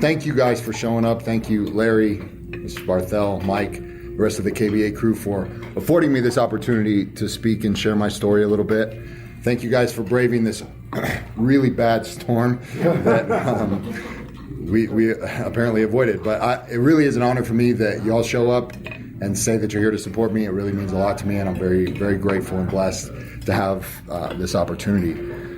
Thank you guys for showing up. Thank you, Larry, Mr. Barthel, Mike, the rest of the KBA crew for affording me this opportunity to speak and share my story a little bit. Thank you guys for braving this really bad storm that we apparently avoided. But it really is an honor for me that y'all show up and say that you're here to support me. It really means a lot to me, and I'm very, very grateful and blessed to have this opportunity.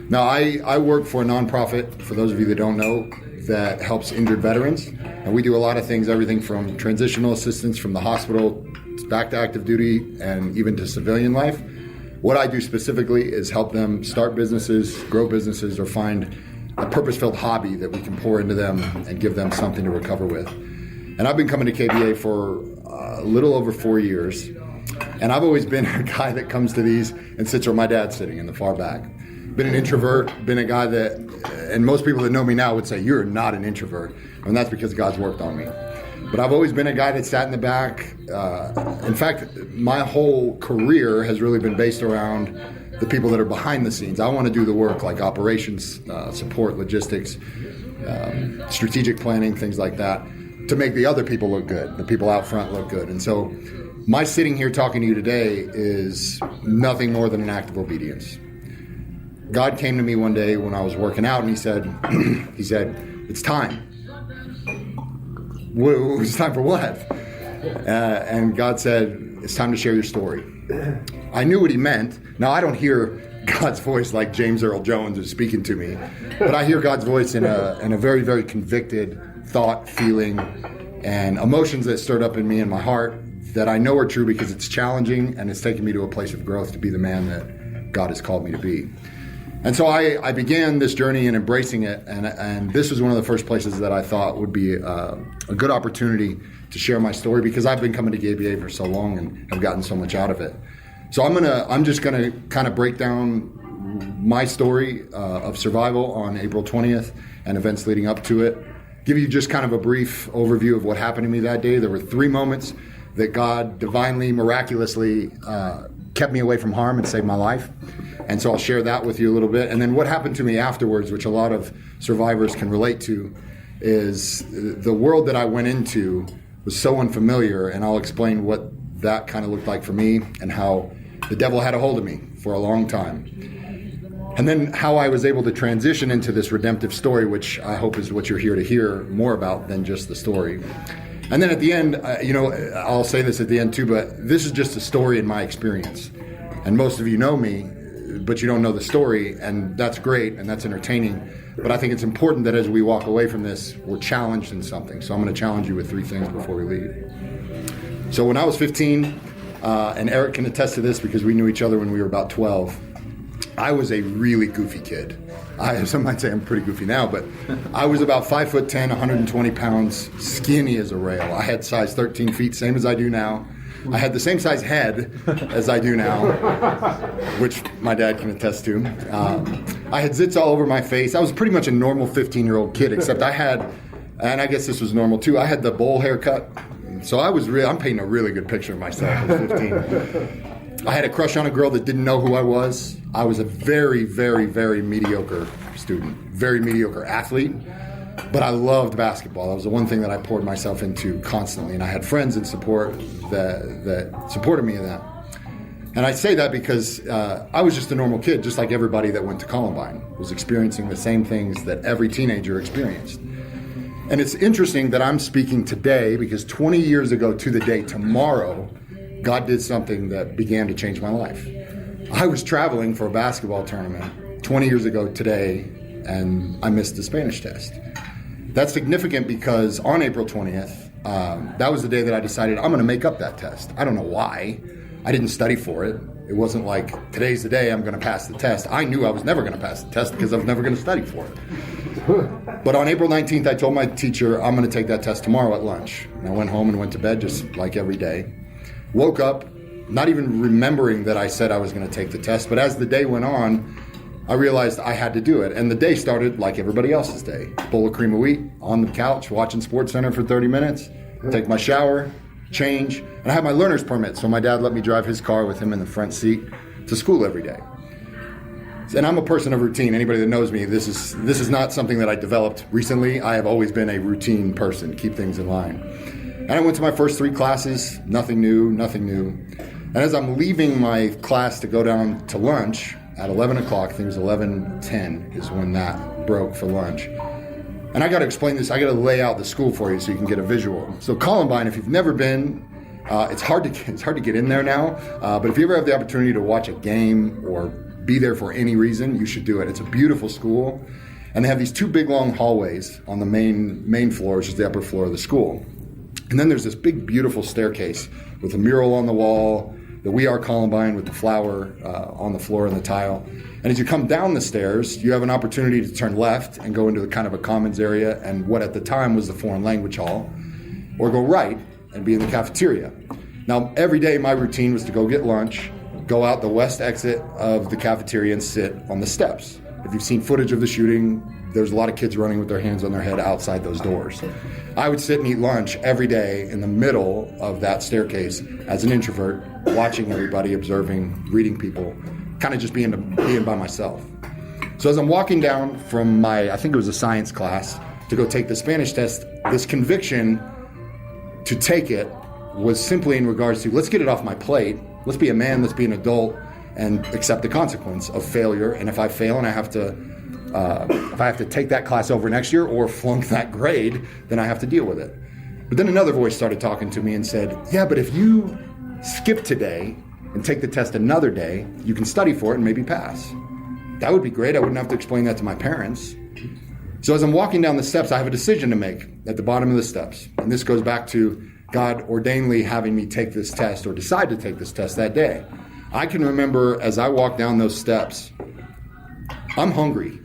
Now, I work for a nonprofit, for those of you that don't know, that helps injured veterans. And we do a lot of things, everything from transitional assistance from the hospital back to active duty and even to civilian life. What I do specifically is help them start businesses, grow businesses, or find a purpose-filled hobby that we can pour into them and give them something to recover with. And I've been coming to KBA for a little over 4 years. And I've always been a guy that comes to these and sits where my dad's sitting in the far back. Been an introvert, been a guy that, and most people that know me now would say, you're not an introvert. And that's because God's worked on me. But I've always been a guy that sat in the back. In fact, my whole career has really been based around the people that are behind the scenes. I want to do the work like operations, support, logistics, strategic planning, things like that, to make the other people look good, the people out front look good. And so my sitting here talking to you today is nothing more than an act of obedience. God came to me one day when I was working out, and he said, it's time. It's time for what? And God said, it's time to share your story. I knew what he meant. Now, I don't hear God's voice like James Earl Jones is speaking to me, but I hear God's voice in a very, very convicted thought, feeling, and emotions that stirred up in me in my heart that I know are true because it's challenging and it's taken me to a place of growth to be the man that God has called me to be. And so I began this journey and embracing it, and this was one of the first places that I thought would be a good opportunity to share my story because I've been coming to KBA for so long and have gotten so much out of it. So I'm just gonna kind of break down my story of survival on April 20th and events leading up to it. Give you just kind of a brief overview of what happened to me that day. There were 3 moments that God divinely, miraculously kept me away from harm and saved my life. And so I'll share that with you a little bit. And then what happened to me afterwards, which a lot of survivors can relate to, is the world that I went into was so unfamiliar, and I'll explain what that kind of looked like for me and how the devil had a hold of me for a long time. And then how I was able to transition into this redemptive story, which I hope is what you're here to hear more about than just the story. And then at the end, I'll say this at the end too, but this is just a story in my experience. And most of you know me, but you don't know the story, and that's great, and that's entertaining. But I think it's important that as we walk away from this, we're challenged in something. So I'm going to challenge you with 3 things before we leave. So when I was 15, and Eric can attest to this because we knew each other when we were about 12, I was a really goofy kid. Some might say I'm pretty goofy now, but I was about 5'10", 120 pounds, skinny as a rail. I had size 13 feet, same as I do now. I had the same size head as I do now, which my dad can attest to. I had zits all over my face. I was pretty much a normal 15-year-old kid, except I had, and I guess this was normal too, I had the bowl haircut. So I'm painting a really good picture of myself at 15. I had a crush on a girl that didn't know who I was. I was a very, very, very mediocre student, very mediocre athlete. But I loved basketball. That was the one thing that I poured myself into constantly. And I had friends in support that supported me in that. And I say that because I was just a normal kid, just like everybody that went to Columbine, was experiencing the same things that every teenager experienced. And it's interesting that I'm speaking today because 20 years ago to the day tomorrow, God did something that began to change my life. I was traveling for a basketball tournament 20 years ago today, and I missed the Spanish test. That's significant because on April 20th, that was the day that I decided I'm going to make up that test. I don't know why. I didn't study for it. It wasn't like, today's the day I'm going to pass the test. I knew I was never going to pass the test because I was never going to study for it. But on April 19th, I told my teacher, I'm going to take that test tomorrow at lunch. And I went home and went to bed just like every day. Woke up, not even remembering that I said I was going to take the test. But as the day went on, I realized I had to do it. And the day started like everybody else's day. Bowl of cream of wheat, on the couch, watching SportsCenter for 30 minutes, take my shower, change. And I had my learner's permit, so my dad let me drive his car with him in the front seat to school every day. And I'm a person of routine. Anybody that knows me, this is not something that I developed recently. I have always been a routine person, keep things in line. And I went to my first 3 classes, nothing new. And as I'm leaving my class to go down to lunch at 11 o'clock, I think it was 11:10 is when that broke for lunch. And I got to explain this. I got to lay out the school for you so you can get a visual. So Columbine, if you've never been, it's hard to get in there now. But if you ever have the opportunity to watch a game or be there for any reason, you should do it. It's a beautiful school, and they have these 2 big long hallways on the main floor, which is the upper floor of the school. And then there's this big beautiful staircase with a mural on the wall, the "We Are Columbine" with the flower on the floor and the tile. And as you come down the stairs, you have an opportunity to turn left and go into the kind of a commons area and what at the time was the foreign language hall, or go right and be in the cafeteria. Now, every day my routine was to go get lunch, go out the west exit of the cafeteria and sit on the steps. If you've seen footage of the shooting, there's a lot of kids running with their hands on their head outside those doors. I would sit and eat lunch every day in the middle of that staircase as an introvert, watching everybody, observing, reading people, kind of just being by myself. So as I'm walking down from I think it was a science class, to go take the Spanish test, this conviction to take it was simply in regards to, let's get it off my plate. Let's be a man, let's be an adult, and accept the consequence of failure. And if I fail and I have to take that class over next year or flunk that grade, then I have to deal with it. But then another voice started talking to me and said, yeah, but if you skip today and take the test another day, you can study for it and maybe pass. That would be great. I wouldn't have to explain that to my parents. So as I'm walking down the steps, I have a decision to make at the bottom of the steps. And this goes back to God ordainedly having me take this test or decide to take this test that day. I can remember as I walk down those steps, I'm hungry,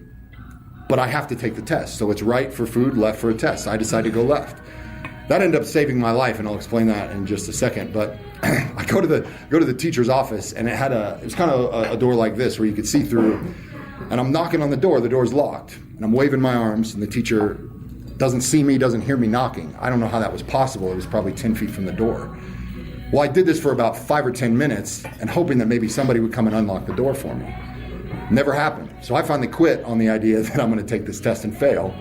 but I have to take the test. So it's right for food, left for a test. I decide to go left. That ended up saving my life, and I'll explain that in just a second. But I go to the teacher's office, and it was kind of a door like this where you could see through. And I'm knocking on the door's locked, and I'm waving my arms, and the teacher doesn't see me, doesn't hear me knocking. I don't know how that was possible. It was probably 10 feet from the door. Well, I did this for about 5 or 10 minutes and hoping that maybe somebody would come and unlock the door for me. Never happened. So I finally quit on the idea that I'm going to take this test and fail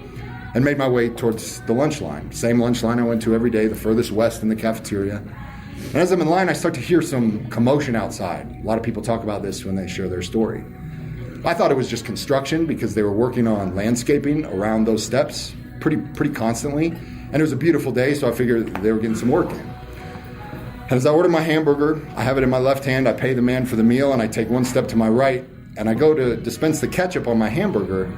and made my way towards the lunch line. Same lunch line I went to every day, the furthest west in the cafeteria. And as I'm in line, I start to hear some commotion outside. A lot of people talk about this when they share their story. I thought it was just construction because they were working on landscaping around those steps pretty constantly. And it was a beautiful day, so I figured they were getting some work in. And as I order my hamburger, I have it in my left hand, I pay the man for the meal, and I take one step to my right, and I go to dispense the ketchup on my hamburger,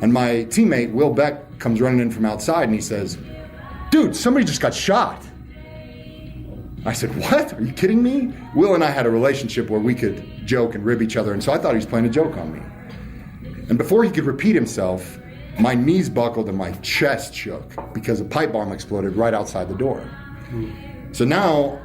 and my teammate, Will Beck, comes running in from outside, and he says, "Dude, somebody just got shot." I said, "What? Are you kidding me?" Will and I had a relationship where we could joke and rib each other, and so I thought he was playing a joke on me. And before he could repeat himself, my knees buckled and my chest shook because a pipe bomb exploded right outside the door. So now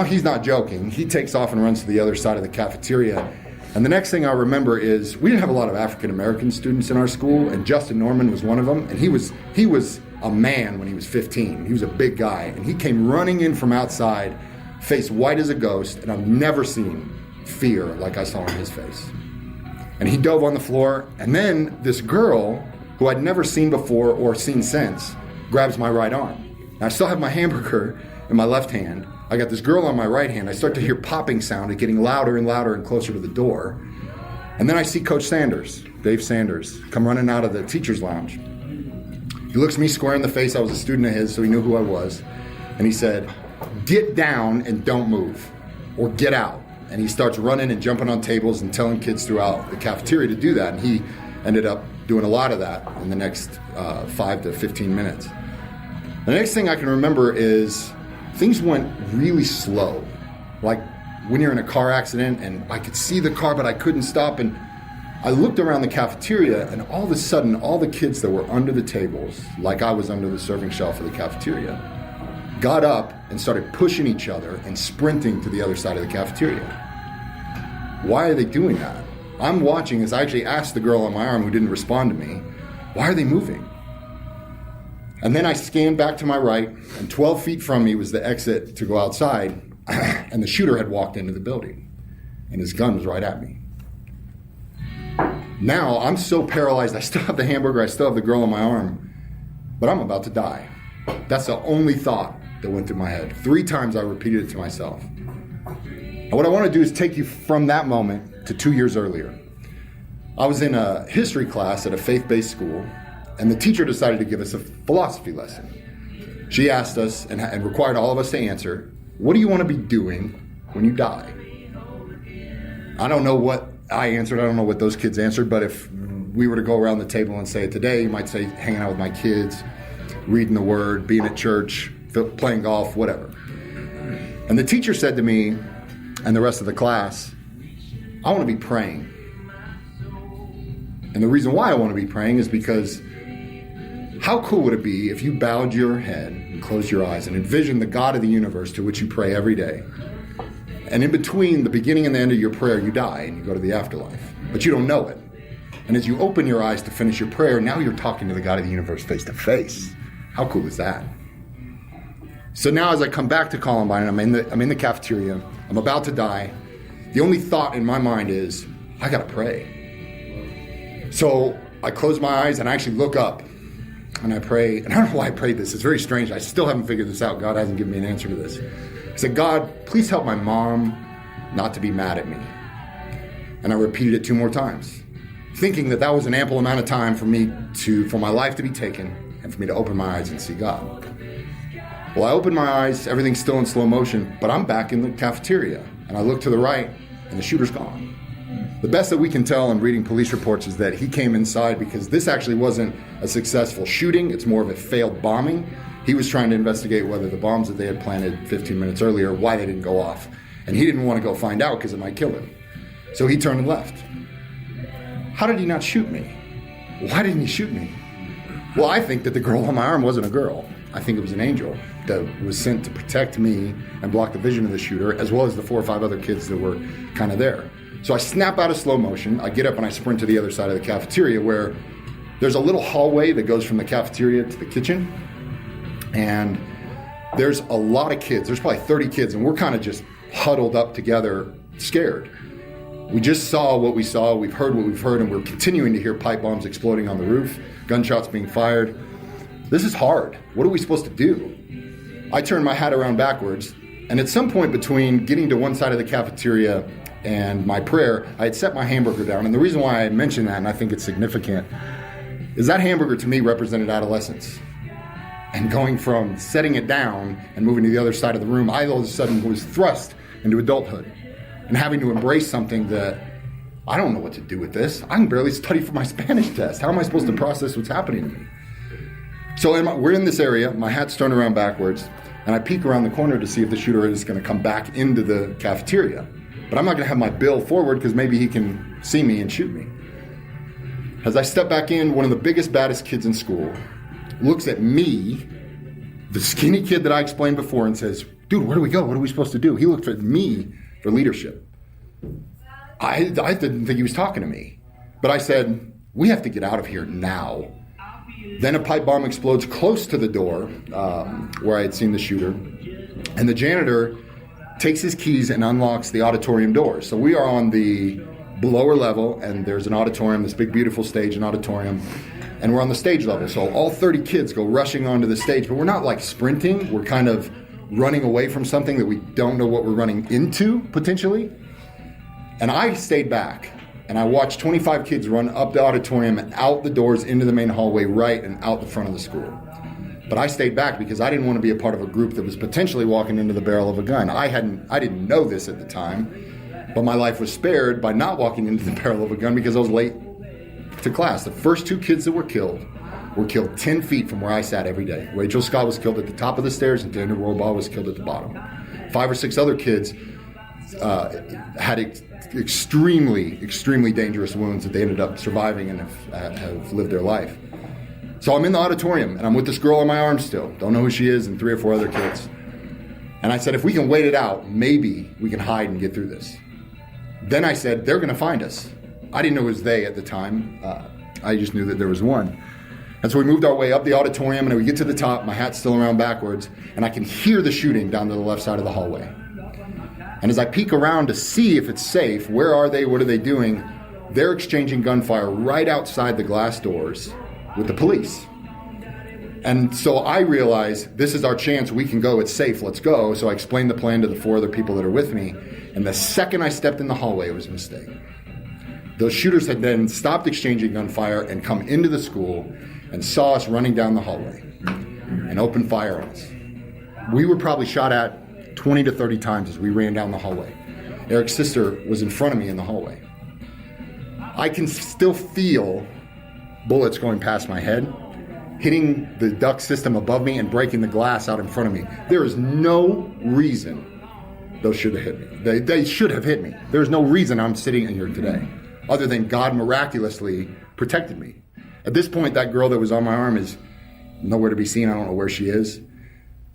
he's not joking. He takes off and runs to the other side of the cafeteria. And the next thing I remember is we didn't have a lot of African-American students in our school, and Justin Norman was one of them. And he was a man when he was 15. He was a big guy. And he came running in from outside, face white as a ghost, and I've never seen fear like I saw on his face. And he dove on the floor, and then this girl, who I'd never seen before or seen since, grabs my right arm. And I still have my hamburger in my left hand. I got this girl on my right hand. I start to hear popping sound and getting louder and louder and closer to the door. And then I see Coach Sanders, Dave Sanders, come running out of the teacher's lounge. He looks me square in the face. I was a student of his, so he knew who I was. And he said, "Get down and don't move, or get out." And he starts running and jumping on tables and telling kids throughout the cafeteria to do that. And he ended up doing a lot of that in the next 5 to 15 minutes. The next thing I can remember is things went really slow. Like when you're in a car accident and I could see the car, but I couldn't stop. And I looked around the cafeteria, and all of a sudden, all the kids that were under the tables, like I was under the serving shelf of the cafeteria, got up and started pushing each other and sprinting to the other side of the cafeteria. Why are they doing that? I'm watching as I actually asked the girl on my arm who didn't respond to me, why are they moving? And then I scanned back to my right, and 12 feet from me was the exit to go outside, and the shooter had walked into the building, and his gun was right at me. Now I'm so paralyzed. I still have the hamburger. I still have the girl on my arm. But I'm about to die. That's the only thought that went through my head. 3 times I repeated it to myself. And what I want to do is take you from that moment to 2 years earlier. I was in a history class at a faith-based school, and the teacher decided to give us a philosophy lesson. She asked us and required all of us to answer, what do you want to be doing when you die? I don't know what I answered. I don't know what those kids answered, but if we were to go around the table and say it today, you might say hanging out with my kids, reading the word, being at church, playing golf, whatever. And the teacher said to me and the rest of the class, I want to be praying. And the reason why I want to be praying is because how cool would it be if you bowed your head and closed your eyes and envisioned the God of the universe to which you pray every day? And in between the beginning and the end of your prayer, you die and you go to the afterlife. But you don't know it. And as you open your eyes to finish your prayer, now you're talking to the God of the universe face to face. How cool is that? So now as I come back to Columbine, I'm in the cafeteria, I'm about to die. The only thought in my mind is, I gotta pray. So I close my eyes and I actually look up and I pray. And I don't know why I prayed this. It's very strange. I still haven't figured this out. God hasn't given me an answer to this. I said, God, please help my mom not to be mad at me. And I repeated it 2 more times, thinking that was an ample amount of time for my life to be taken and for me to open my eyes and see God. Well, I opened my eyes, everything's still in slow motion, but I'm back in the cafeteria. And I look to the right and the shooter's gone. The best that we can tell in reading police reports is that he came inside because this actually wasn't a successful shooting. It's more of a failed bombing. He was trying to investigate whether the bombs that they had planted 15 minutes earlier, why they didn't go off. And he didn't want to go find out because it might kill him. So he turned and left. How did he not shoot me? Why didn't he shoot me? Well, I think that the girl on my arm wasn't a girl. I think it was an angel that was sent to protect me and block the vision of the shooter, as well as the 4 or 5 other kids that were kind of there. So I snap out of slow motion. I get up and I sprint to the other side of the cafeteria where there's a little hallway that goes from the cafeteria to the kitchen. And there's a lot of kids. There's probably 30 kids, and we're kind of just huddled up together, scared. We just saw what we saw, we've heard what we've heard, and we're continuing to hear pipe bombs exploding on the roof, gunshots being fired. This is hard. What are we supposed to do? I turned my hat around backwards, and at some point between getting to one side of the cafeteria and my prayer, I had set my hamburger down. And the reason why I mention that, and I think it's significant, is that hamburger to me represented adolescence. And going from setting it down and moving to the other side of the room, I all of a sudden was thrust into adulthood and having to embrace something that I don't know what to do with this. I can barely study for my Spanish test. How am I supposed to process what's happening to me? So we're in this area, my hat's turned around backwards, and I peek around the corner to see if the shooter is going to come back into the cafeteria. But I'm not going to have my bill forward because maybe he can see me and shoot me. As I step back in, one of the biggest, baddest kids in school looks at me, the skinny kid that I explained before, and says, dude, where do we go? What are we supposed to do? He looked at me for leadership. I didn't think he was talking to me. But I said, we have to get out of here now. Then a pipe bomb explodes close to the door where I had seen the shooter. And the janitor takes his keys and unlocks the auditorium doors. So we are on the lower level, and there's an auditorium, this big, beautiful stage, an auditorium. And we're on the stage level. So all 30 kids go rushing onto the stage. But we're not like sprinting. We're kind of running away from something that we don't know what we're running into, potentially. And I stayed back. And I watched 25 kids run up the auditorium and out the doors into the main hallway, right, and out the front of the school. But I stayed back because I didn't want to be a part of a group that was potentially walking into the barrel of a gun. I didn't know this at the time, but my life was spared by not walking into the barrel of a gun because I was late to class. The first 2 kids that were killed 10 feet from where I sat every day. Rachel Scott was killed at the top of the stairs, and Daniel Rohrbaugh was killed at the bottom. 5 or 6 other kids had extremely, extremely dangerous wounds that they ended up surviving and have lived their life. So I'm in the auditorium, and I'm with this girl on my arm still. Don't know who she is, and 3 or 4 other kids. And I said, if we can wait it out, maybe we can hide and get through this. Then I said, they're going to find us. I didn't know it was they at the time. I just knew that there was one. And so we moved our way up the auditorium, and we get to the top. My hat's still around backwards, and I can hear the shooting down to the left side of the hallway. And as I peek around to see if it's safe, where are they, what are they doing, they're exchanging gunfire right outside the glass doors with the police. And so I realized, this is our chance. We can go. It's safe. Let's go. So I explained the plan to the 4 other people that are with me. And the second I stepped in the hallway, it was a mistake. Those shooters had then stopped exchanging gunfire and come into the school and saw us running down the hallway and opened fire on us. We were probably shot at 20 to 30 times as we ran down the hallway. Eric's sister was in front of me in the hallway. I can still feel bullets going past my head, hitting the duct system above me and breaking the glass out in front of me. There is no reason those should have hit me. They should have hit me. There's no reason I'm sitting in here today, other than God miraculously protected me. At this point, that girl that was on my arm is nowhere to be seen. I don't know where she is.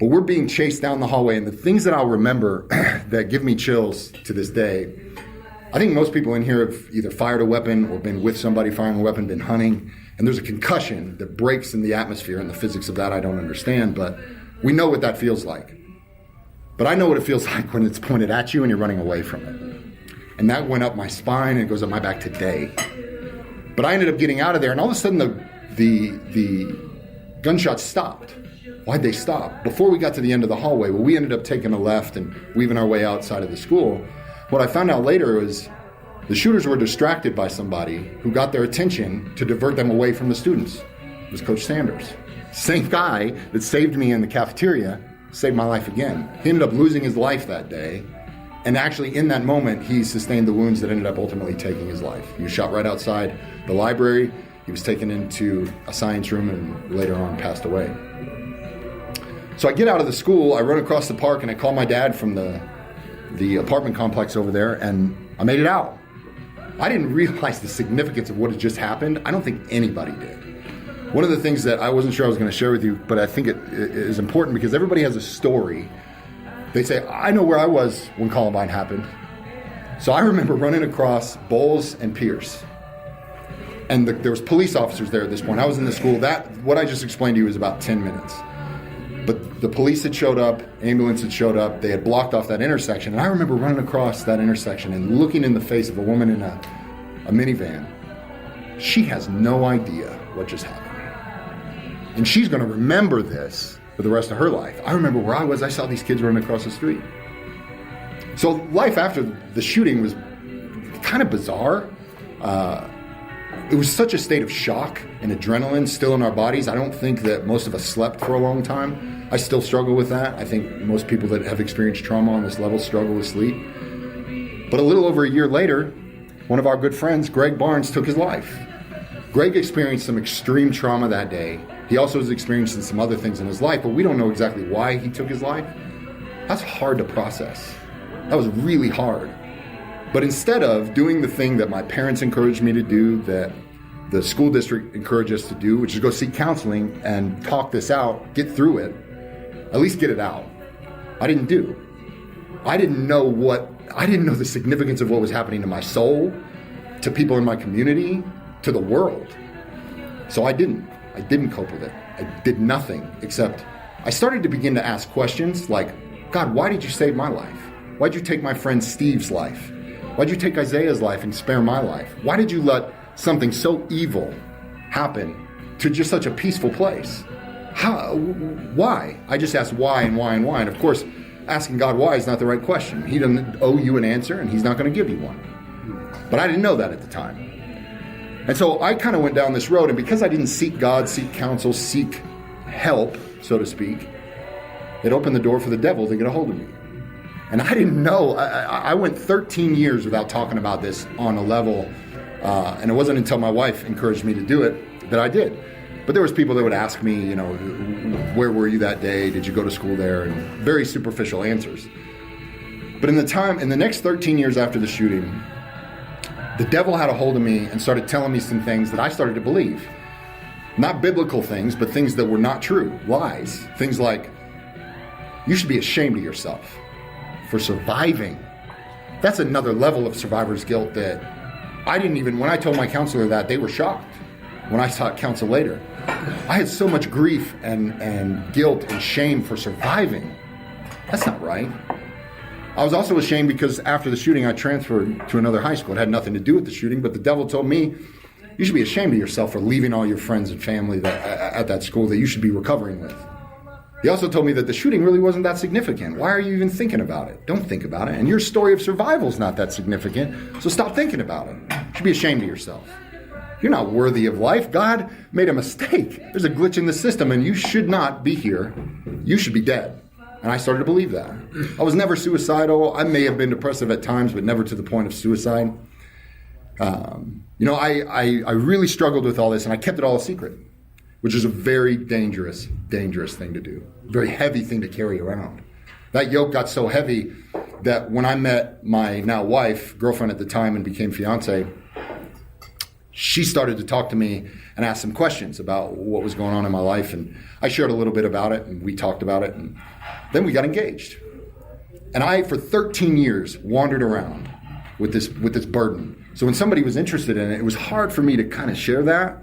But we're being chased down the hallway, and the things that I'll remember that give me chills to this day, I think most people in here have either fired a weapon or been with somebody firing a weapon, been hunting, and there's a concussion that breaks in the atmosphere, and the physics of that I don't understand, but we know what that feels like. But I know what it feels like when it's pointed at you and you're running away from it. And that went up my spine and it goes up my back today. But I ended up getting out of there, and all of a sudden the gunshots stopped. Why'd they stop? Before we got to the end of the hallway, well, we ended up taking a left and weaving our way outside of the school. What I found out later was the shooters were distracted by somebody who got their attention to divert them away from the students. It was Coach Sanders. Same guy that saved me in the cafeteria saved my life again. He ended up losing his life that day. And actually in that moment, he sustained the wounds that ended up ultimately taking his life. He was shot right outside the library. He was taken into a science room and later on passed away. So I get out of the school, I run across the park, and I call my dad from the apartment complex over there, and I made it out. I didn't realize the significance of what had just happened. I don't think anybody did. One of the things that I wasn't sure I was going to share with you, but I think it is important because everybody has a story. They say, I know where I was when Columbine happened. So I remember running across Bowles and Pierce. And there was police officers there at this point. I was in the school. What I just explained to you is about 10 minutes. But the police had showed up, ambulance had showed up, they had blocked off that intersection. And I remember running across that intersection and looking in the face of a woman in a minivan. She has no idea what just happened. And she's going to remember this for the rest of her life. I remember where I was. I saw these kids running across the street. So life after the shooting was kind of bizarre. It was such a state of shock and adrenaline still in our bodies. I don't think that most of us slept for a long time. I still struggle with that. I think most people that have experienced trauma on this level struggle with sleep. But a little over a year later, one of our good friends, Greg Barnes, took his life. Greg experienced some extreme trauma that day. He also was experiencing some other things in his life, but we don't know exactly why he took his life. That's hard to process. That was really hard. But instead of doing the thing that my parents encouraged me to do, that the school district encouraged us to do, which is go seek counseling and talk this out, get through it, at least get it out, I didn't do. I didn't know the significance of what was happening to my soul, to people in my community, to the world. So I didn't cope with it. I did nothing except I started to begin to ask questions like, God, why did you save my life? Why'd you take my friend Steve's life? Why'd you take Isaiah's life and spare my life? Why did you let something so evil happen to just such a peaceful place? Why? I just asked why and why and why. And of course, asking God why is not the right question. He doesn't owe you an answer and he's not going to give you one. But I didn't know that at the time. And so I kind of went down this road, and because I didn't seek God, seek counsel, seek help, so to speak, it opened the door for the devil to get a hold of me. And I didn't know. I went 13 years without talking about this on a level, and it wasn't until my wife encouraged me to do it that I did. But there was people that would ask me, where were you that day? Did you go to school there? And very superficial answers. But in the next 13 years after the shooting, the devil had a hold of me and started telling me some things that I started to believe. Not biblical things, but things that were not true. Lies. Things like, you should be ashamed of yourself for surviving. That's another level of survivor's guilt that when I told my counselor that, they were shocked when I sought counsel later. I had so much grief and guilt and shame for surviving. That's not right. I was also ashamed because after the shooting, I transferred to another high school. It had nothing to do with the shooting, but the devil told me, you should be ashamed of yourself for leaving all your friends and family at that school that you should be recovering with. He also told me that the shooting really wasn't that significant. Why are you even thinking about it? Don't think about it. And your story of survival is not that significant, so stop thinking about it. You should be ashamed of yourself. You're not worthy of life. God made a mistake. There's a glitch in the system, and you should not be here. You should be dead. And I started to believe that. I was never suicidal. I may have been depressive at times, but never to the point of suicide. I really struggled with all this, and I kept it all a secret, which is a very dangerous thing to do. Very heavy thing to carry around. That yoke got so heavy that when I met my now wife, girlfriend at the time, and became fiance, she started to talk to me and ask some questions about what was going on in my life. And I shared a little bit about it, and we talked about it, and then we got engaged. And I, for 13 years, wandered around with this burden. So when somebody was interested in it, it was hard for me to kind of share that.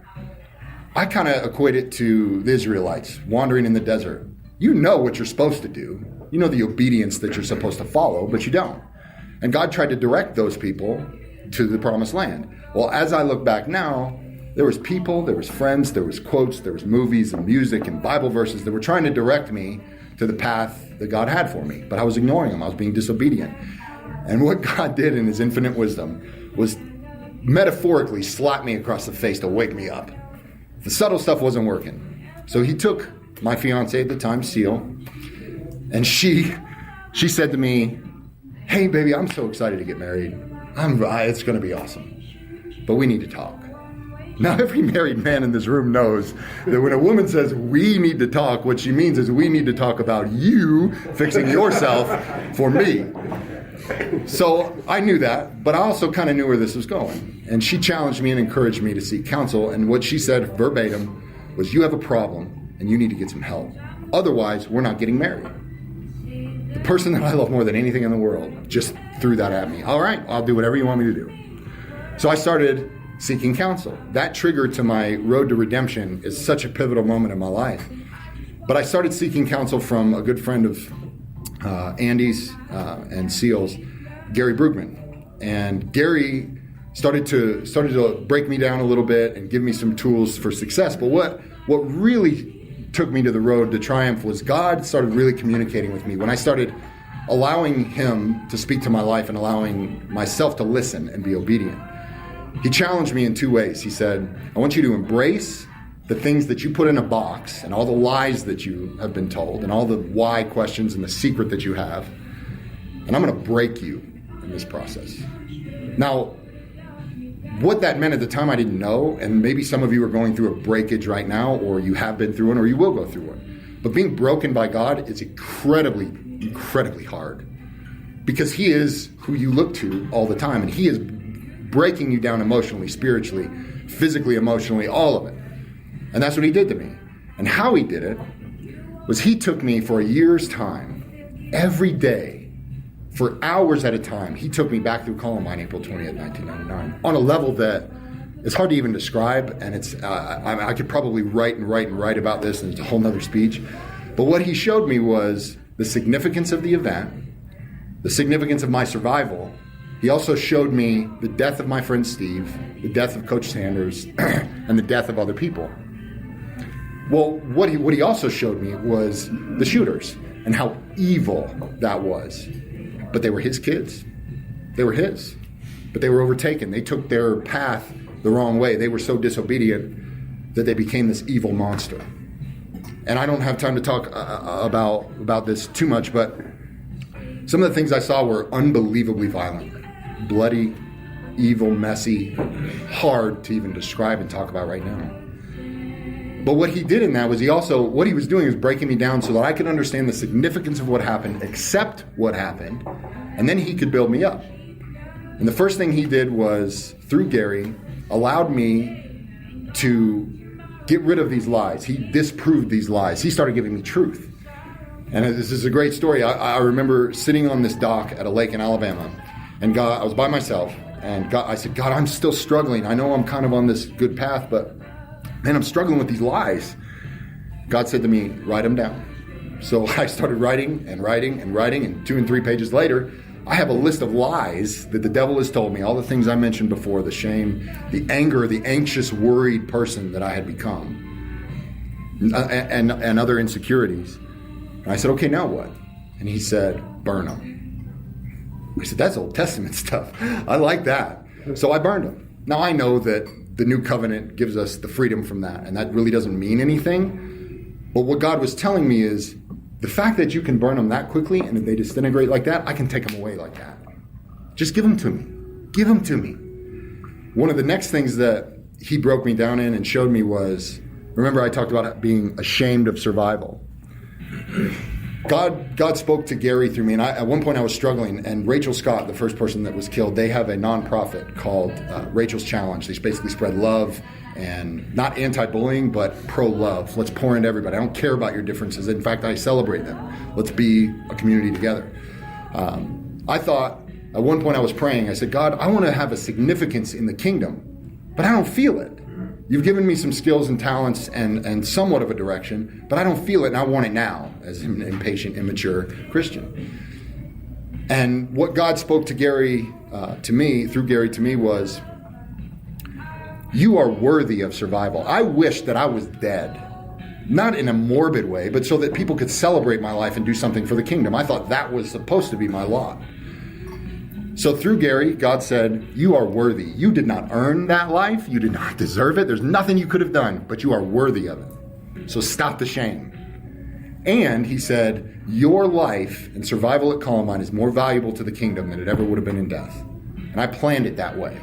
I kind of equate it to the Israelites wandering in the desert. You know what you're supposed to do. You know the obedience that you're supposed to follow, but you don't. And God tried to direct those people to the promised land. Well, as I look back now, there was people, there was friends, there was quotes, there was movies and music and Bible verses that were trying to direct me to the path that God had for me. But I was ignoring them. I was being disobedient. And what God did in his infinite wisdom was metaphorically slap me across the face to wake me up. The subtle stuff wasn't working. So he took my fiance at the time, Cile, and she said to me, hey, baby, I'm so excited to get married. It's going to be awesome. But we need to talk. Now, every married man in this room knows that when a woman says, we need to talk, what she means is we need to talk about you fixing yourself for me. So I knew that, but I also kind of knew where this was going. And she challenged me and encouraged me to seek counsel. And what she said verbatim was, you have a problem and you need to get some help. Otherwise, we're not getting married. The person that I love more than anything in the world just threw that at me. All right, I'll do whatever you want me to do. So I started seeking counsel. That trigger to my road to redemption is such a pivotal moment in my life. But I started seeking counsel from a good friend of Andy's and Cile's, Gary Brugman. And Gary started to break me down a little bit and give me some tools for success. But what really took me to the road to triumph was God started really communicating with me when I started allowing him to speak to my life and allowing myself to listen and be obedient. He challenged me in two ways. He said, I want you to embrace the things that you put in a box and all the lies that you have been told and all the why questions and the secret that you have. And I'm going to break you in this process. Now, what that meant at the time I didn't know, and maybe some of you are going through a breakage right now, or you have been through it, or you will go through it. But being broken by God is incredibly, incredibly hard because he is who you look to all the time, and he is breaking you down emotionally, spiritually, physically, emotionally, all of it. And that's what he did to me. And how he did it was he took me for a year's time, every day, for hours at a time. He took me back through Columbine, April 20th, 1999, on a level that it's hard to even describe. And it's I could probably write about this, and it's a whole nother speech. But what he showed me was the significance of the event, the significance of my survival. He also showed me the death of my friend Steve, the death of Coach Sanders, and the death of other people. Well, what he also showed me was the shooters and how evil that was. But they were his kids. They were his. But they were overtaken. They took their path the wrong way. They were so disobedient that they became this evil monster. And I don't have time to talk about this too much, but some of the things I saw were unbelievably violent. Bloody, evil, messy, hard to even describe and talk about right now. But what he did in that was what he was doing was breaking me down so that I could understand the significance of what happened, accept what happened, and then he could build me up. And the first thing he did was, through Gary, allowed me to get rid of these lies. He disproved these lies. He started giving me truth. And this is a great story. I remember sitting on this dock at a lake in Alabama, and I was by myself, and I said, God, I'm still struggling. I know I'm kind of on this good path, but man, I'm struggling with these lies. God said to me, write them down. So I started writing, and 2 and 3 pages later, I have a list of lies that the devil has told me, all the things I mentioned before, the shame, the anger, the anxious, worried person that I had become, and other insecurities. And I said, okay, now what? And he said, burn them. I said, that's Old Testament stuff. I like that. So I burned them. Now I know that the new covenant gives us the freedom from that, and that really doesn't mean anything. But what God was telling me is, the fact that you can burn them that quickly and if they disintegrate like that, I can take them away like that. Just give them to me. Give them to me. One of the next things that he broke me down in and showed me was, remember I talked about being ashamed of survival. God spoke to Gary through me, and at one point I was struggling, and Rachel Scott, the first person that was killed, they have a nonprofit called Rachel's Challenge. They basically spread love, and not anti-bullying, but pro-love. Let's pour into everybody. I don't care about your differences. In fact, I celebrate them. Let's be a community together. I thought, at one point I was praying, I said, God, I want to have a significance in the kingdom, but I don't feel it. You've given me some skills and talents and somewhat of a direction, but I don't feel it, and I want it now as an impatient, immature Christian. And what God spoke to Gary, through Gary to me was, you are worthy of survival. I wish that I was dead. Not in a morbid way, but so that people could celebrate my life and do something for the kingdom. I thought that was supposed to be my lot. So through Gary, God said, you are worthy. You did not earn that life. You did not deserve it. There's nothing you could have done, but you are worthy of it. So stop the shame. And he said, your life and survival at Columbine is more valuable to the kingdom than it ever would have been in death. And I planned it that way.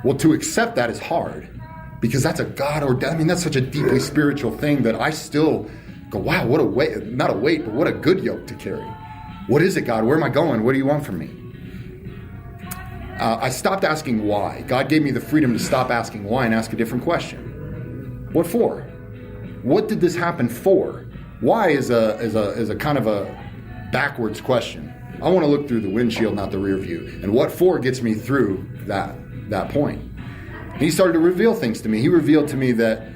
Well, to accept that is hard, because that's a that's such a deeply spiritual thing that I still go, wow, what a weight, not a weight, but what a good yoke to carry. What is it, God? Where am I going? What do you want from me? I stopped asking why. God gave me the freedom to stop asking why and ask a different question. What for? What did this happen for? Why is a kind of a backwards question. I want to look through the windshield, not the rear view. And what for gets me through that point. And he started to reveal things to me. He revealed to me that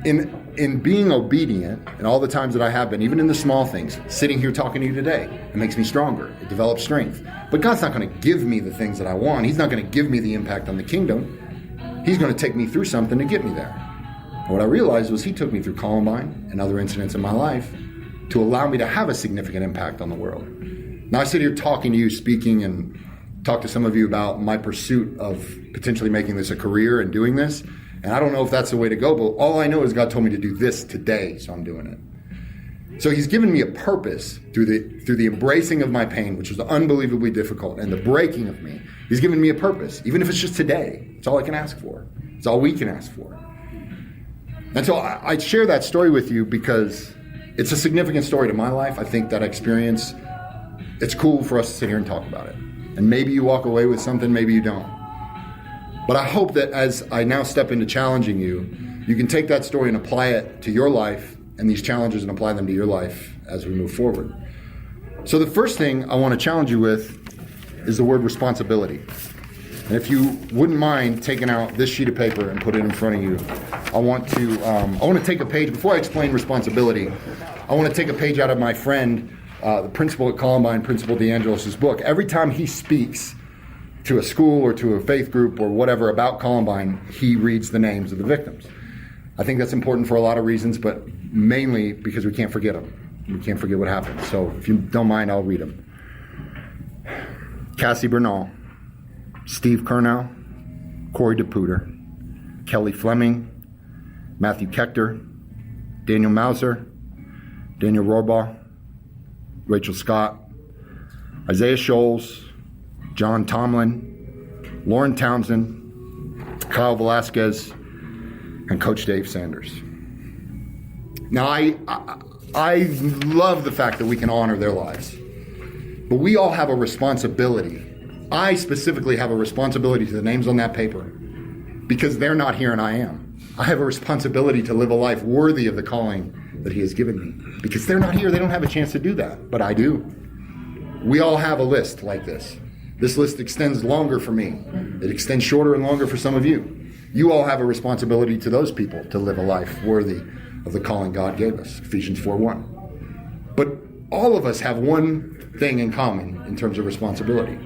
in being obedient, and all the times that I have been, even in the small things, sitting here talking to you today, it makes me stronger. It develops strength. But God's not going to give me the things that I want. He's not going to give me the impact on the kingdom. He's going to take me through something to get me there. And what I realized was he took me through Columbine and other incidents in my life to allow me to have a significant impact on the world. Now I sit here talking to you, speaking, and talk to some of you about my pursuit of potentially making this a career and doing this. And I don't know if that's the way to go, but all I know is God told me to do this today, so I'm doing it. So he's given me a purpose through the embracing of my pain, which was unbelievably difficult, and the breaking of me. He's given me a purpose, even if it's just today. It's all I can ask for. It's all we can ask for. And so I share that story with you because it's a significant story to my life. I think that experience, it's cool for us to sit here and talk about it. And maybe you walk away with something, maybe you don't. But I hope that as I now step into challenging you, you can take that story and apply it to your life and these challenges and apply them to your life as we move forward. So the first thing I want to challenge you with is the word responsibility. And if you wouldn't mind taking out this sheet of paper and put it in front of you, I want to take a page. Before I explain responsibility, I want to take a page out of my friend, the principal at Columbine, Principal DeAngelis' book. Every time he speaks to a school or to a faith group or whatever about Columbine, he reads the names of the victims. I think that's important for a lot of reasons, but mainly because we can't forget them. We can't forget what happened. So if you don't mind, I'll read them. Cassie Bernal, Steve Kernow, Corey DePuter, Kelly Fleming, Matthew Kechter, Daniel Mauser, Daniel Rohrbaugh, Rachel Scott, Isaiah Scholes, John Tomlin, Lauren Townsend, Kyle Velasquez, and Coach Dave Sanders. Now, I love the fact that we can honor their lives, but we all have a responsibility. I specifically have a responsibility to the names on that paper because they're not here and I am. I have a responsibility to live a life worthy of the calling that he has given me because they're not here. They don't have a chance to do that, but I do. We all have a list like this. This list extends longer for me. It extends shorter and longer for some of you. You all have a responsibility to those people to live a life worthy of the calling God gave us, Ephesians 4:1. But all of us have one thing in common in terms of responsibility.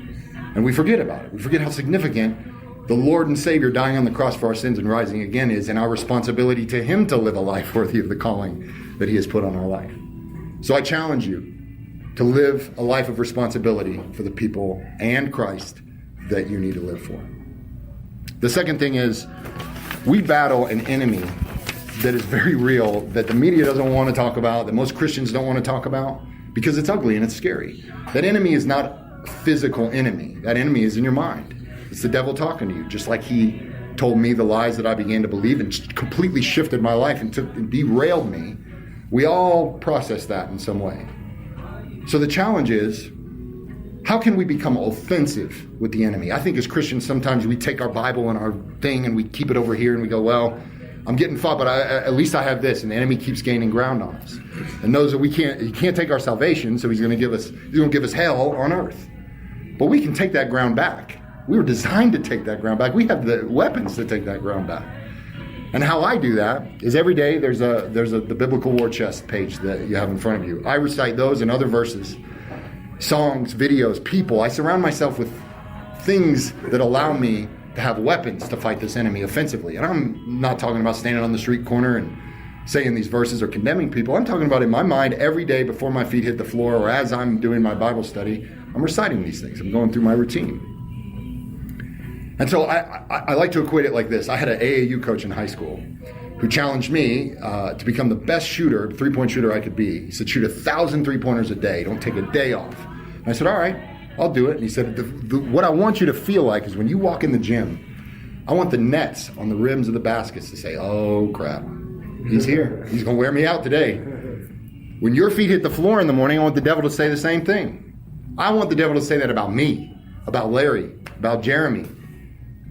And we forget about it. We forget how significant the Lord and Savior dying on the cross for our sins and rising again is, and our responsibility to him to live a life worthy of the calling that he has put on our life. So I challenge you to live a life of responsibility for the people and Christ that you need to live for. The second thing is, we battle an enemy that is very real, that the media doesn't want to talk about, that most Christians don't want to talk about, because it's ugly and it's scary. That enemy is not a physical enemy. That enemy is in your mind. It's the devil talking to you, just like he told me the lies that I began to believe and completely shifted my life and derailed me. We all process that in some way. So the challenge is, how can we become offensive with the enemy? I think as Christians, sometimes we take our Bible and our thing and we keep it over here and we go, well, I'm getting fought, but at least I have this, and the enemy keeps gaining ground on us and knows that he can't take our salvation, so he's going to give us hell on earth. But we can take that ground back. We were designed to take that ground back. We have the weapons to take that ground back. And how I do that is every day there's the biblical war chest page that you have in front of you. I recite those and other verses, songs, videos, people. I surround myself with things that allow me to have weapons to fight this enemy offensively. And I'm not talking about standing on the street corner and saying these verses or condemning people. I'm talking about in my mind every day before my feet hit the floor or as I'm doing my Bible study, I'm reciting these things. I'm going through my routine. And so I like to equate it like this. I had an AAU coach in high school who challenged me to become the best shooter, three-point shooter I could be. He said, shoot 1,000 three-pointers a day. Don't take a day off. And I said, all right, I'll do it. And he said, what I want you to feel like is when you walk in the gym, I want the nets on the rims of the baskets to say, oh, crap, he's here. He's going to wear me out today. When your feet hit the floor in the morning, I want the devil to say the same thing. I want the devil to say that about me, about Larry, about Jeremy,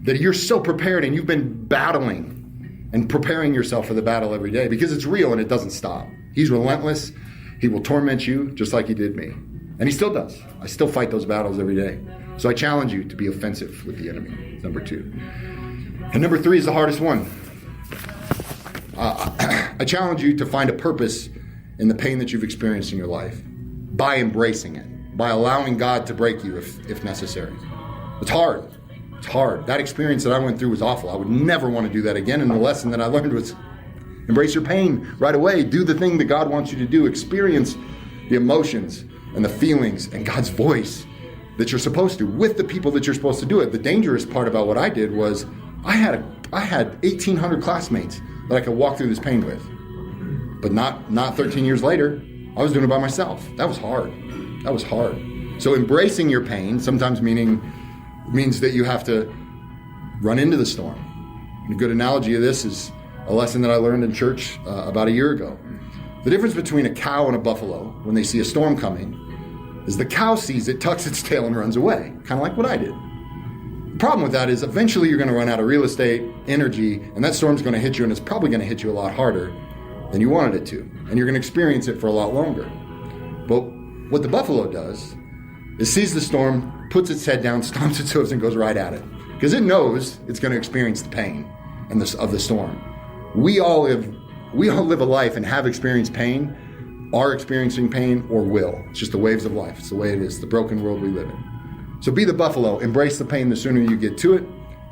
that you're so prepared and you've been battling and preparing yourself for the battle every day because it's real and it doesn't stop. He's relentless. He will torment you just like he did me. And he still does. I still fight those battles every day. So I challenge you to be offensive with the enemy, number 2. And number 3 is the hardest one. I challenge you to find a purpose in the pain that you've experienced in your life by embracing it, by allowing God to break you if necessary. It's hard. It's hard. That experience that I went through was awful. I would never want to do that again. And the lesson that I learned was embrace your pain right away. Do the thing that God wants you to do. Experience the emotions and the feelings and God's voice that you're supposed to with the people that you're supposed to do it. The dangerous part about what I did was I had 1,800 classmates that I could walk through this pain with. But not 13 years later, I was doing it by myself. That was hard. That was hard. So embracing your pain sometimes means that you have to run into the storm. And a good analogy of this is a lesson that I learned in church about a year ago. The difference between a cow and a buffalo when they see a storm coming is the cow sees it, tucks its tail, and runs away, kind of like what I did. The problem with that is eventually you're going to run out of real estate, energy, and that storm's going to hit you, and it's probably going to hit you a lot harder than you wanted it to. And you're going to experience it for a lot longer. But what the buffalo does is sees the storm, puts its head down, stomps its hooves, and goes right at it. Because it knows it's going to experience the pain of the storm. We all live a life and have experienced pain, are experiencing pain, or will. It's just the waves of life. It's the way it is, the broken world we live in. So be the buffalo. Embrace the pain the sooner you get to it,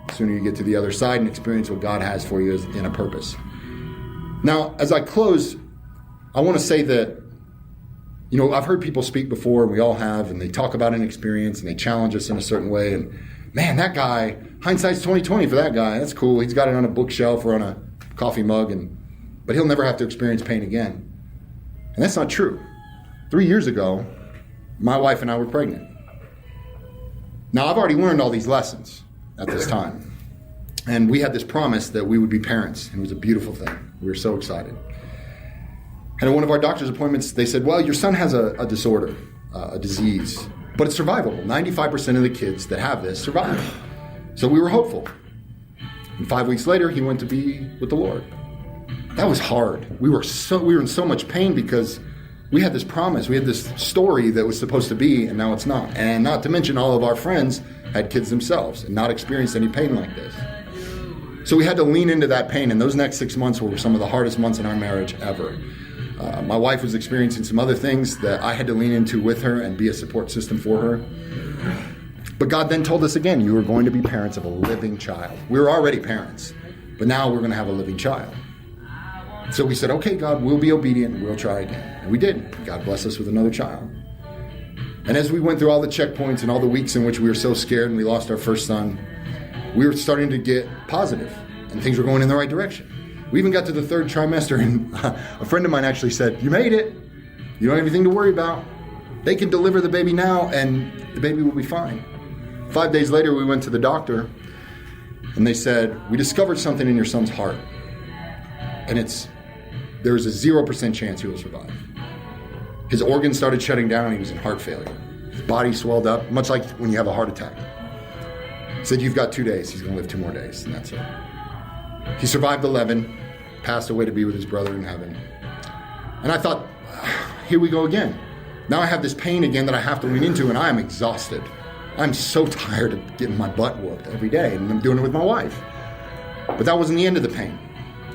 the sooner you get to the other side and experience what God has for you in a purpose. Now, as I close, I want to say that, I've heard people speak before, and we all have, and they talk about an experience, and they challenge us in a certain way, and man, that guy, hindsight's 20/20 for that guy. That's cool. He's got it on a bookshelf or on a coffee mug, but he'll never have to experience pain again. And that's not true. 3 years ago, my wife and I were pregnant. Now, I've already learned all these lessons at this time. And we had this promise that we would be parents. And it was a beautiful thing. We were so excited. And at one of our doctor's appointments, they said, well, your son has a disorder, a disease, but it's survivable. 95% of the kids that have this survive. So we were hopeful. And 5 weeks later, he went to be with the Lord. That was hard. We were in so much pain because we had this promise. We had this story that was supposed to be, and now it's not. And not to mention all of our friends had kids themselves and not experienced any pain like this. So we had to lean into that pain, and those next 6 months were some of the hardest months in our marriage ever. My wife was experiencing some other things that I had to lean into with her and be a support system for her. But God then told us again, you are going to be parents of a living child. We were already parents, but now we're going to have a living child. So we said, okay, God, we'll be obedient and we'll try again. And we did. God blessed us with another child. And as we went through all the checkpoints and all the weeks in which we were so scared and we lost our first son, we were starting to get positive and things were going in the right direction. We even got to the third trimester and a friend of mine actually said, you made it. You don't have anything to worry about. They can deliver the baby now and the baby will be fine. 5 days later, we went to the doctor and they said, we discovered something in your son's heart. And there's a 0% chance he will survive. His organs started shutting down and he was in heart failure. His body swelled up, much like when you have a heart attack. He said, you've got 2 days. He's going to live 2 more days, and that's it. He survived 11, passed away to be with his brother in heaven. And I thought, here we go again. Now I have this pain again that I have to lean into, and I am exhausted. I'm so tired of getting my butt whooped every day, and I'm doing it with my wife. But that wasn't the end of the pain.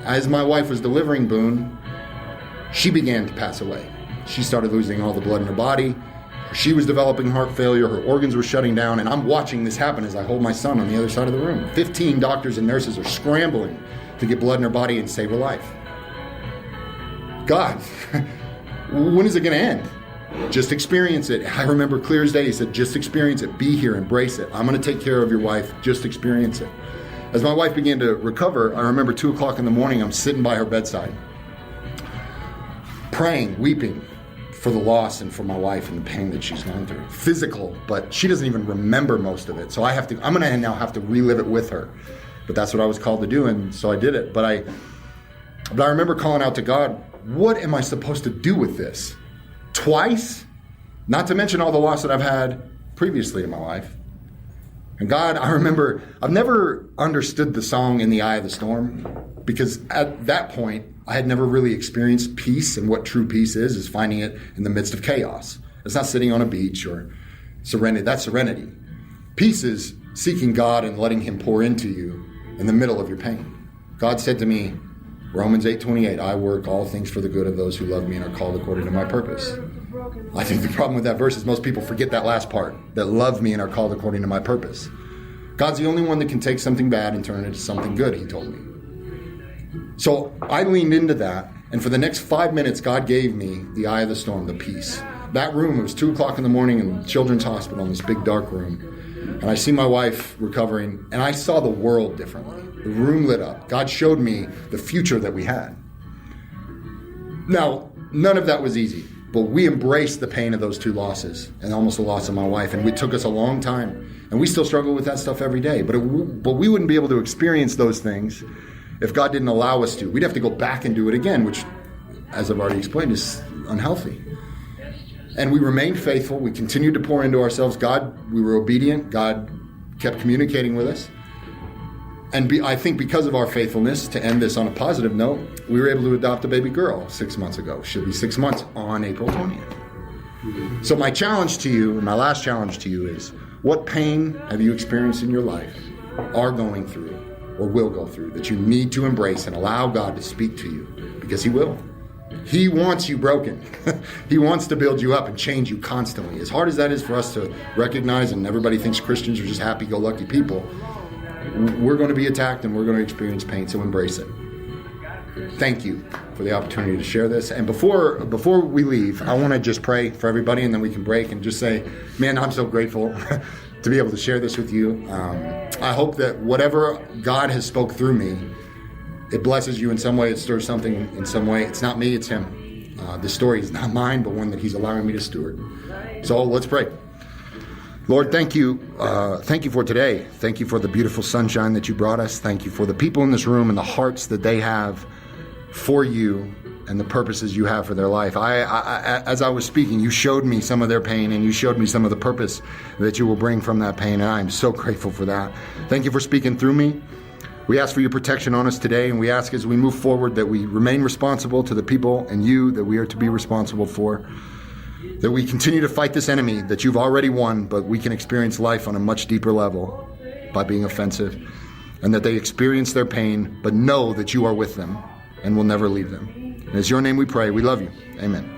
As my wife was delivering Boone, she began to pass away. She started losing all the blood in her body. She was developing heart failure. Her organs were shutting down. And I'm watching this happen as I hold my son on the other side of the room. 15 doctors and nurses are scrambling to get blood in her body and save her life. God, when is it going to end? Just experience it. I remember clear as day, he said, just experience it. Be here, embrace it. I'm going to take care of your wife. Just experience it. As my wife began to recover, I remember 2 o'clock in the morning, I'm sitting by her bedside, praying, weeping for the loss and for my wife and the pain that she's gone through. Physical, but she doesn't even remember most of it. So I'm going to now have to relive it with her. But that's what I was called to do, and so I did it. But I remember calling out to God, what am I supposed to do with this? Twice? Not to mention all the loss that I've had previously in my life. And God, I remember, I've never understood the song In the Eye of the Storm, because at that point, I had never really experienced peace, and what true peace is finding it in the midst of chaos. It's not sitting on a beach or serenity. That's serenity. Peace is seeking God and letting Him pour into you in the middle of your pain. God said to me, Romans 8:28, I work all things for the good of those who love me and are called according to my purpose. I think the problem with that verse is most people forget that last part, that love me and are called according to my purpose. God's the only one that can take something bad and turn it into something good, He told me. So I leaned into that, and for the next 5 minutes, God gave me the eye of the storm, the peace. That room, it was 2 o'clock in the morning in the Children's Hospital in this big dark room, and I see my wife recovering, and I saw the world differently. The room lit up. God showed me the future that we had. Now, none of that was easy, but we embraced the pain of those 2 losses and almost the loss of my wife, and it took us a long time, and we still struggle with that stuff every day, but we wouldn't be able to experience those things if God didn't allow us to. We'd have to go back and do it again, which, as I've already explained, is unhealthy. And we remained faithful. We continued to pour into ourselves. We were obedient. God kept communicating with us. And I think because of our faithfulness, to end this on a positive note, we were able to adopt a baby girl 6 months ago. She'll be 6 months on April 20th. So my challenge to you, and my last challenge to you is, what pain have you experienced in your life, are going through, or will go through, that you need to embrace and allow God to speak to you? Because He will. He wants you broken. He wants to build you up and change you constantly. As hard as that is for us to recognize, and everybody thinks Christians are just happy-go-lucky people, we're going to be attacked and we're going to experience pain, so embrace it. Thank you for the opportunity to share this. And before we leave, I want to just pray for everybody, and then we can break and just say, man, I'm so grateful to be able to share this with you. I hope that whatever God has spoke through me, it blesses you in some way, it stirs something in some way. It's not me, it's Him. This story is not mine, but one that He's allowing me to steward. So let's pray. Lord, thank you. Thank you for today. Thank you for the beautiful sunshine that you brought us. Thank you for the people in this room and the hearts that they have for you and the purposes you have for their life. As I was speaking, you showed me some of their pain, and you showed me some of the purpose that you will bring from that pain, and I am so grateful for that. Thank you for speaking through me. We ask for your protection on us today, and we ask as we move forward that we remain responsible to the people and you that we are to be responsible for, that we continue to fight this enemy that you've already won, but we can experience life on a much deeper level by being offensive, and that they experience their pain, but know that you are with them and will never leave them. And it's your name we pray. We love you. Amen.